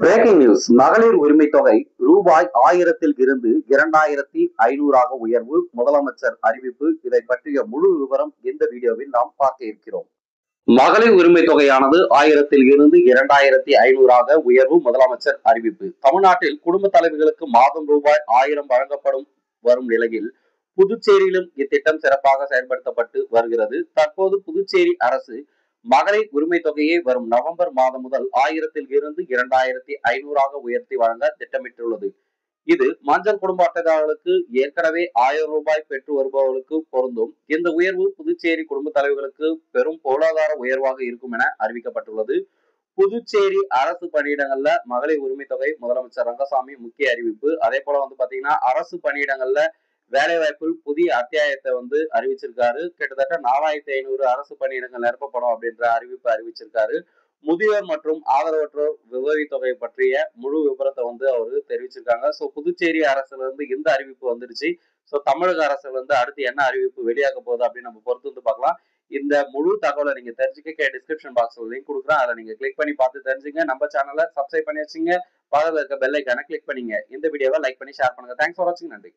Breaking news. மகளிர் உரிமை தொகை ரூபாய் 1000 இருந்து 2500 உயர்வு, முதலமைச்சர் அறிவிப்பு. இதை பற்றிய முழு விவரம் இந்த வீடியோவில் நாம் பார்க்க இருக்கிறோம். மகளிர் உரிமை தொகையானது 1000 இருந்து 2500 உயர்வு, முதலமைச்சர் அறிவிப்பு. தமிழ்நாட்டில் குடும்ப தலைவிகளுக்கு மாதம் ரூபாய் 1000 வழங்கப்படும் வரும் நிலையில் புதுச்சேரியிலும் இத்திட்டம் சிறப்பாக செயல்படுத்தப்பட்டு வருகிறது. தற்போது புதுச்சேரி அரசு மகளிர் உரிமை தொகையை வரும் நவம்பர் மாதம் முதல் 1000 இருந்து 2500 உயர்த்தி வழங்க திட்டமிட்டுள்ளது. இது மஞ்சள் குடும்ப அட்டைதாரர்களுக்கு ஏற்கனவே 1000 ரூபாய் பெற்று வருபவர்களுக்கு பொருந்தும். இந்த உயர்வு புதுச்சேரி குடும்ப தலைவர்களுக்கு பெரும் பொருளாதார உயர்வாக இருக்கும் என அறிவிக்கப்பட்டுள்ளது. புதுச்சேரி அரசு பணியிடங்கள்ல மகளிர் உரிமை தொகை முதலமைச்சர் ரங்கசாமி முக்கிய அறிவிப்பு. அதே போல பாத்தீங்கன்னா அரசு பணியிடங்கள்ல வேலை வாய்ப்பில் புதிய அத்தியாயத்தை அறிவிச்சிருக்காரு. கிட்டத்தட்ட 4500 அரசு பணியிடங்கள் நிரப்பப்படும் அப்படின்ற அறிவிப்பு அறிவிச்சிருக்காரு. முதியோர் மற்றும் ஆதரவற்றோர் உதவித்தொகை பற்றிய முழு விபரத்தை அவரு தெரிவிச்சிருக்காங்க. சோ புதுச்சேரி அரசுல இருந்து இந்த அறிவிப்பு வந்துருச்சு. சோ தமிழக அரசுல இருந்து அடுத்து என்ன அறிவிப்பு வெளியாக போகுது அப்படின்னு நம்ம பொறுத்து பார்க்கலாம். இந்த முழு தகவலை நீங்க தெரிஞ்சுக்க டிஸ்கிரிப்ஷன் பாக்ஸ்ல லிங்க் கொடுக்குறேன். அதை நீங்க கிளிக் பண்ணி பார்த்து தெரிஞ்சுங்க. நம்ம சேனலை சப்ஸ்கிரைப் பண்ணி வச்சுங்க. பக்கத்துல இருக்க பெல் ஐக்கானை கிளிக் பண்ணீங்க. இந்த வீடியோவை லைக் பண்ணி ஷேர் பண்ணுங்க. தேங்க்ஸ் ஃபார் வாட்சிங். நன்றி.